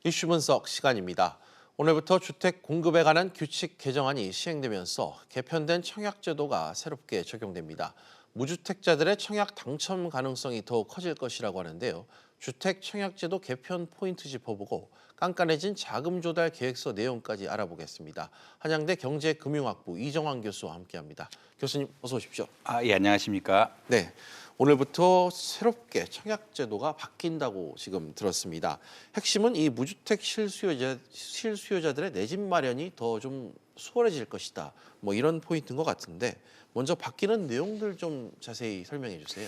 이슈 분석 시간입니다. 오늘부터 주택 공급에 관한 규칙 개정안이 시행되면서 개편된 청약제도가 새롭게 적용됩니다. 무주택자들의 청약 당첨 가능성이 더욱 커질 것이라고 하는데요. 주택 청약제도 개편 포인트 짚어보고 깐깐해진 자금 조달 계획서 내용까지 알아보겠습니다. 한양대 경제금융학부 이정환 교수와 함께합니다. 교수님 어서 오십시오. 예, 안녕하십니까? 네. 오늘부터 새롭게 청약제도가 바뀐다고 지금 들었습니다. 핵심은 이 무주택 실수요자들의 내 집 마련이 더 좀 수월해질 것이다. 뭐 이런 포인트인 것 같은데 먼저 바뀌는 내용들 좀 자세히 설명해 주세요.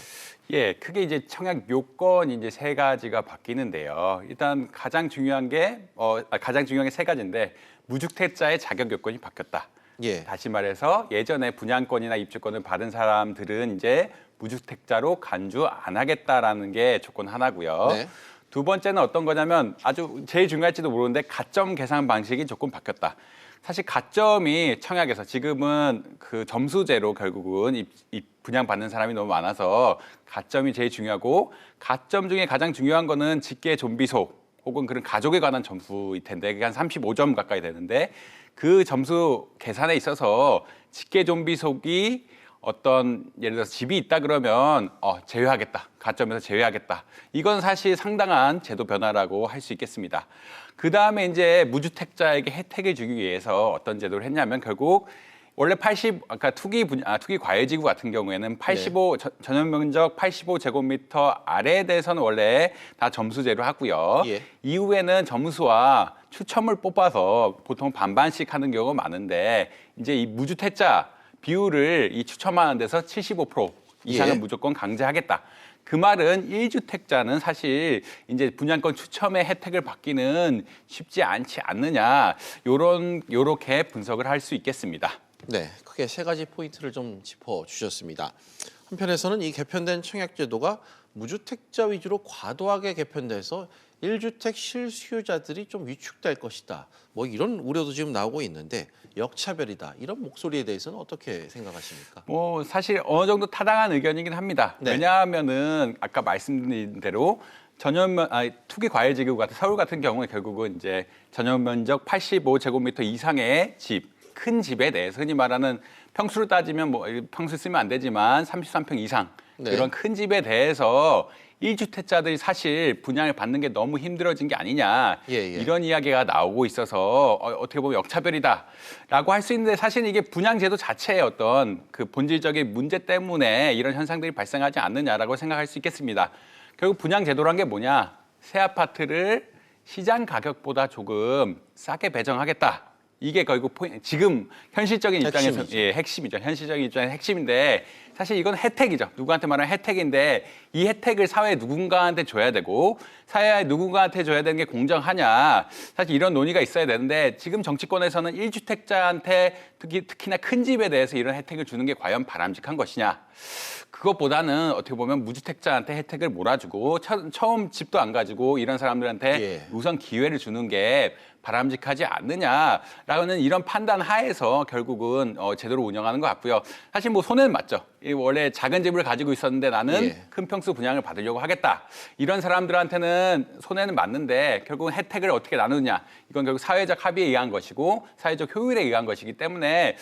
예, 크게 이제 청약 요건이 이제 세 가지가 바뀌는데요. 일단 가장 중요한 게 세 가지인데 무주택자의 자격 요건이 바뀌었다. 예. 다시 말해서 예전에 분양권이나 입주권을 받은 사람들은 이제 무주택자로 간주 안 하겠다라는 게 조건 하나고요. 네. 두 번째는 어떤 거냐면 아주 제일 중요할지도 모르는데 가점 계산 방식이 조금 바뀌었다. 사실 가점이 청약에서 지금은 그 점수제로 결국은 분양받는 사람이 너무 많아서 가점이 제일 중요하고 가점 중에 가장 중요한 거는 직계 좀비소 혹은 그런 가족에 관한 점수일 텐데 그게 한 35점 가까이 되는데 그 점수 계산에 있어서 직계 좀비속이 어떤 예를 들어서 집이 있다 그러면 제외하겠다. 가점에서 제외하겠다. 이건 사실 상당한 제도 변화라고 할 수 있겠습니다. 그다음에 이제 무주택자에게 혜택을 주기 위해서 어떤 제도를 했냐면 결국 원래 아까 투기 과열지구 같은 경우에는 85 전용 면적 85제곱미터 아래에 대해서는 원래 다 점수제로 하고요. 예. 이후에는 점수와 추첨을 뽑아서 보통 반반씩 하는 경우가 많은데 이제 이 무주택자 비율을 이 추첨하는 데서 75% 이상은 예. 무조건 강제하겠다. 그 말은 1주택자는 사실 이제 분양권 추첨의 혜택을 받기는 쉽지 않지 않느냐. 요렇게 분석을 할 수 있겠습니다. 네, 크게 세 가지 포인트를 좀 짚어주셨습니다. 한편에서는 이 개편된 청약제도가 무주택자 위주로 과도하게 개편돼서 1주택 실수요자들이 좀 위축될 것이다. 뭐 이런 우려도 지금 나오고 있는데 역차별이다. 이런 목소리에 대해서는 어떻게 생각하십니까? 뭐 사실 어느 정도 타당한 의견이긴 합니다. 네. 왜냐하면은 아까 말씀드린 대로 투기 과열지구 같은 서울 같은 경우는 결국은 이제 전용 면적 85제곱미터 이상의 집, 큰 집에 대해서 흔히 말하는 평수로 따지면 뭐 평수 쓰면 안 되지만 33평 이상 네. 이런 큰 집에 대해서 1주택자들이 사실 분양을 받는 게 너무 힘들어진 게 아니냐 이런 이야기가 나오고 있어서 어떻게 보면 역차별이다라고 할 수 있는데 사실 이게 분양제도 자체의 어떤 그 본질적인 문제 때문에 이런 현상들이 발생하지 않느냐라고 생각할 수 있겠습니다. 결국 분양제도란 게 뭐냐? 새 아파트를 시장 가격보다 조금 싸게 배정하겠다. 이게 결국 지금 현실적인 입장에서 핵심이죠. 현실적인 입장에서 핵심인데 사실 이건 혜택이죠. 누구한테 말하는 혜택인데 이 혜택을 사회에 누군가한테 줘야 되고 사회에 누군가한테 줘야 되는 게 공정하냐. 사실 이런 논의가 있어야 되는데 지금 정치권에서는 1주택자한테 특히나 큰 집에 대해서 이런 혜택을 주는 게 과연 바람직한 것이냐. 그것보다는 어떻게 보면 무주택자한테 혜택을 몰아주고 처음 집도 안 가지고 이런 사람들한테 우선 기회를 주는 게 바람직하지 않느냐라는 이런 판단 하에서 결국은 제대로 운영하는 것 같고요. 사실 뭐 손해는 맞죠. 원래 작은 집을 가지고 있었는데 나는 큰 평수 분양을 받으려고 하겠다. 이런 사람들한테는 손해는 맞는데 결국은 혜택을 어떻게 나누느냐. 이건 결국 사회적 합의에 의한 것이고 사회적 효율에 의한 것이기 때문에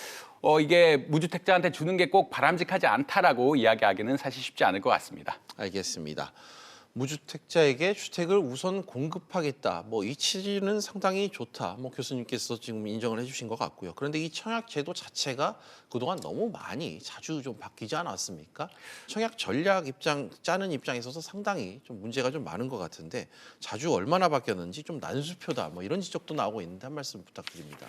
이게 무주택자한테 주는 게 꼭 바람직하지 않다라고 이야기하기는 사실 쉽지 않을 것 같습니다. 알겠습니다. 무주택자에게 주택을 우선 공급하겠다. 뭐 이 취지는 상당히 좋다. 뭐 교수님께서 지금 인정을 해주신 것 같고요. 그런데 이 청약 제도 자체가 그동안 너무 자주 좀 바뀌지 않았습니까? 청약 전략 짜는 입장에 있어서 상당히 좀 문제가 좀 많은 것 같은데 자주 얼마나 바뀌었는지 좀 난수표다. 뭐 이런 지적도 나오고 있는데 한 말씀 부탁드립니다.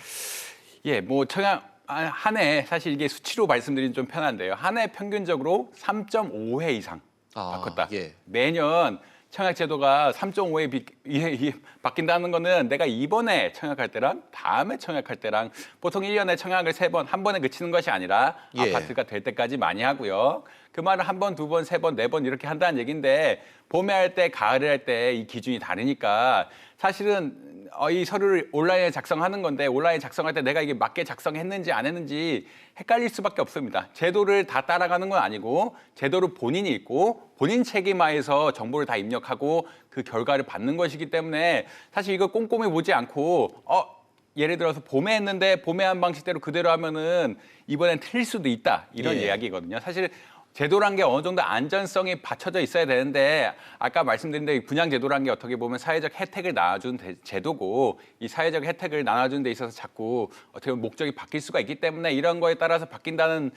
예, 뭐 청약 한 해 사실 이게 수치로 말씀드리면 좀 편한데요. 한 해 평균적으로 3.5회 이상 바꿨다. 매년 청약제도가 3.5회 바뀐다는 거는 내가 이번에 청약할 때랑 다음에 청약할 때랑 보통 1년에 청약을 3번, 한 번에 그치는 것이 아니라 아파트가 될 때까지 많이 하고요. 그 말은 한 번, 두 번, 세 번, 네 번 이렇게 한다는 얘기인데 봄에 할 때, 가을에 할 때 이 기준이 다르니까 사실은 이 서류를 온라인에 작성하는 건데 온라인에 작성할 때 내가 이게 맞게 작성했는지 안 했는지 헷갈릴 수밖에 없습니다. 제도를 다 따라가는 건 아니고 제도를 본인이 읽고 본인 책임하에서 정보를 다 입력하고 그 결과를 받는 것이기 때문에 사실 이거 꼼꼼히 보지 않고 예를 들어서 봄에 했는데 봄에 한 방식대로 그대로 하면은 이번엔 틀릴 수도 있다 이런 이야기거든요. 사실 제도란 게 어느 정도 안전성이 받쳐져 있어야 되는데 아까 말씀드린 대로 분양 제도란 게 어떻게 보면 사회적 혜택을 나눠주는 제도고 이 사회적 혜택을 나눠주는 데 있어서 자꾸 어떻게 보면 목적이 바뀔 수가 있기 때문에 이런 거에 따라서 바뀐다는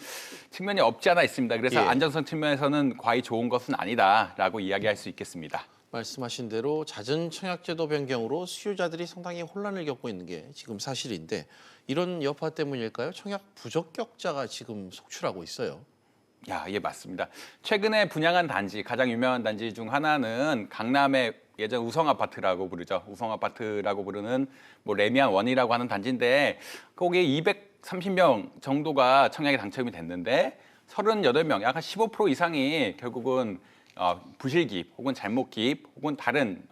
측면이 없지 않아 있습니다. 그래서 안전성 측면에서는 과히 좋은 것은 아니다라고 이야기할 수 있겠습니다. 말씀하신 대로 잦은 청약제도 변경으로 수요자들이 상당히 혼란을 겪고 있는 게 지금 사실인데 이런 여파 때문일까요? 청약 부적격자가 지금 속출하고 있어요. 예, 맞습니다. 최근에 분양한 단지, 가장 유명한 단지 중 하나는 강남의 예전 우성아파트라고 부르죠. 우성아파트라고 부르는 뭐 레미안 원이라고 하는 단지인데 거기에 230명 정도가 청약에 당첨이 됐는데 38명, 약 한 15% 이상이 결국은 부실 기입 혹은 잘못 기입 혹은 다른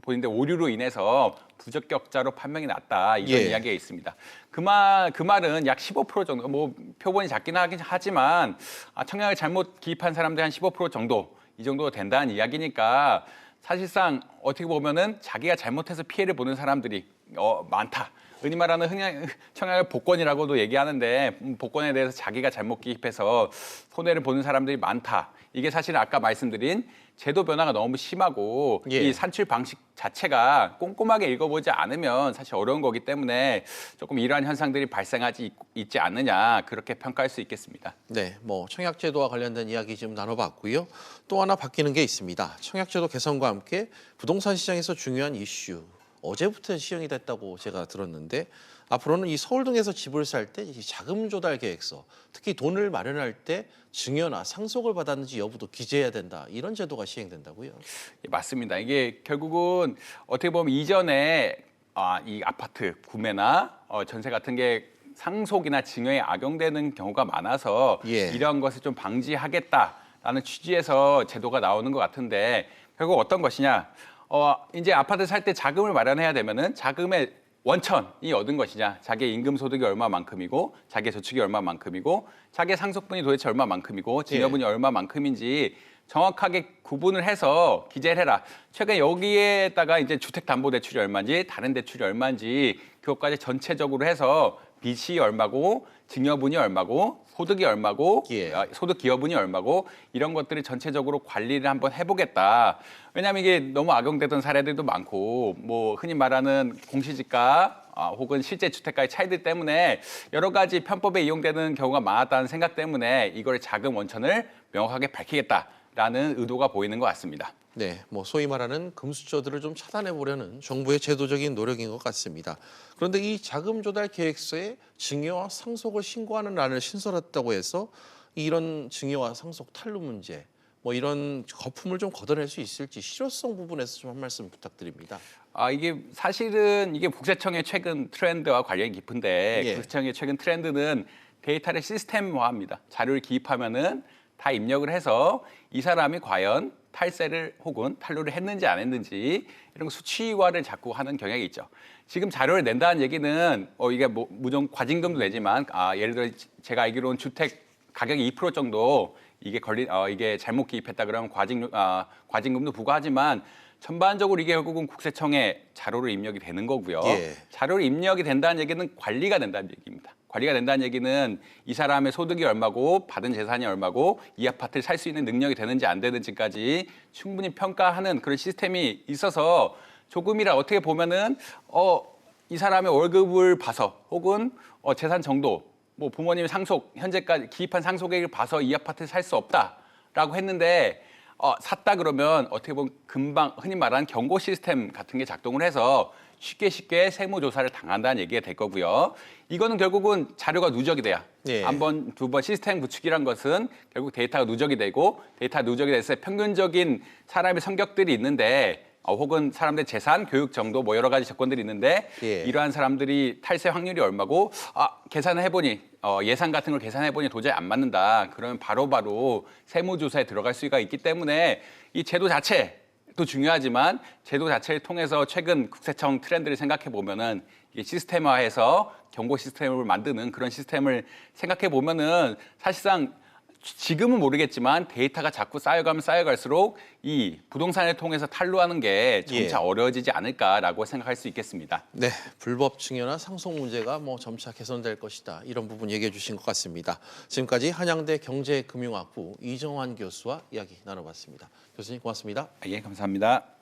본인들 오류로 인해서 부적격자로 판명이 났다 이런 이야기가 있습니다. 그 말은 약 15% 정도, 뭐 표본이 작긴 하지만 청약을 잘못 기입한 사람들 한 15% 정도 이 정도 된다는 이야기니까 사실상 어떻게 보면은 자기가 잘못해서 피해를 보는 사람들이 많다. 흔히 말하는 청약을 복권이라고도 얘기하는데 복권에 대해서 자기가 잘못 기입해서 손해를 보는 사람들이 많다. 이게 사실 아까 말씀드린 제도 변화가 너무 심하고 이 산출 방식 자체가 꼼꼼하게 읽어보지 않으면 사실 어려운 거기 때문에 조금 이러한 현상들이 발생하지 있지 않느냐 그렇게 평가할 수 있겠습니다. 네, 뭐 청약제도와 관련된 이야기 좀 나눠봤고요. 또 하나 바뀌는 게 있습니다. 청약제도 개선과 함께 부동산 시장에서 중요한 이슈. 어제부터 시행이 됐다고 제가 들었는데 앞으로는 이 서울 등에서 집을 살 때 자금 조달 계획서, 특히 돈을 마련할 때 증여나 상속을 받았는지 여부도 기재해야 된다. 이런 제도가 시행된다고요. 맞습니다. 이게 결국은 어떻게 보면 이전에 이 아파트 구매나 전세 같은 게 상속이나 증여에 악용되는 경우가 많아서 이런 것을 좀 방지하겠다라는 취지에서 제도가 나오는 것 같은데 결국 어떤 것이냐? 이제 아파트 살 때 자금을 마련해야 되면은 자금의 원천이 얻은 것이냐, 자기의 임금 소득이 얼마만큼이고, 자기의 저축이 얼마만큼이고, 자기의 상속분이 도대체 얼마만큼이고, 증여분이 얼마만큼인지 정확하게 구분을 해서 기재를 해라. 최근 여기에다가 이제 주택담보대출이 얼마인지, 다른 대출이 얼마인지 그것까지 전체적으로 해서 빚이 얼마고, 증여분이 얼마고, 소득이 얼마고, 소득 기여분이 얼마고 이런 것들을 전체적으로 관리를 한번 해보겠다. 왜냐하면 이게 너무 악용되던 사례들도 많고 뭐 흔히 말하는 공시지가 혹은 실제 주택가의 차이들 때문에 여러 가지 편법에 이용되는 경우가 많았다는 생각 때문에 이걸 자금 원천을 명확하게 밝히겠다라는 의도가 보이는 것 같습니다. 네, 뭐 소위 말하는 금수저들을 좀 차단해 보려는 정부의 제도적인 노력인 것 같습니다. 그런데 이 자금 조달 계획서에 증여와 상속을 신고하는 란을 신설했다고 해서 이런 증여와 상속 탈루 문제, 뭐 이런 거품을 좀 걷어낼 수 있을지 실효성 부분에서 좀 한 말씀 부탁드립니다. 이게 사실은 이게 국세청의 최근 트렌드와 관련이 깊은데 국세청의 최근 트렌드는 데이터를 시스템화합니다. 자료를 기입하면은 다 입력을 해서 이 사람이 과연 탈세를 혹은 탈루를 했는지 안 했는지 이런 수치화를 자꾸 하는 경향이 있죠. 지금 자료를 낸다는 얘기는 이게 뭐 무조건 과징금도 내지만 예를 들어 제가 알기로는 주택 가격이 2% 정도 이게 잘못 기입했다 그러면 과징금도 부과하지만 전반적으로 이게 결국은 국세청에 자료를 입력이 되는 거고요. 자료를 입력이 된다는 얘기는 관리가 된다는 얘기입니다. 관리가 된다는 얘기는 이 사람의 소득이 얼마고 받은 재산이 얼마고 이 아파트를 살 수 있는 능력이 되는지 안 되는지까지 충분히 평가하는 그런 시스템이 있어서 조금이라 어떻게 보면은 이 사람의 월급을 봐서 혹은 재산 정도 뭐 부모님의 상속 현재까지 기입한 상속액을 봐서 이 아파트를 살 수 없다라고 했는데 샀다 그러면 어떻게 보면 금방 흔히 말하는 경고 시스템 같은 게 작동을 해서 쉽게 세무조사를 당한다는 얘기가 될 거고요. 이거는 결국은 자료가 누적이 돼야 한 번, 두 번 시스템 구축이란 것은 결국 데이터가 누적이 되고 데이터가 누적이 됐을 때 평균적인 사람의 성격들이 있는데 혹은 사람들의 재산, 교육 정도 뭐 여러 가지 조건들이 있는데 이러한 사람들이 탈세 확률이 얼마고 계산을 해보니 예산 같은 걸 계산해보니 도저히 안 맞는다. 그러면 바로바로 세무조사에 들어갈 수가 있기 때문에 이 제도 자체도 중요하지만 제도 자체를 통해서 최근 국세청 트렌드를 생각해 보면은 이게 시스템화해서 경고 시스템을 만드는 그런 시스템을 생각해 보면은 사실상 지금은 모르겠지만 데이터가 자꾸 쌓여가면 쌓여갈수록 이 부동산을 통해서 탄로하는 게 점차 어려워지지 않을까라고 생각할 수 있겠습니다. 네, 불법 증여나 상속 문제가 점차 개선될 것이다. 이런 부분 얘기해 주신 것 같습니다. 지금까지 한양대 경제금융학부 이정환 교수와 이야기 나눠봤습니다. 교수님 고맙습니다. 예, 감사합니다.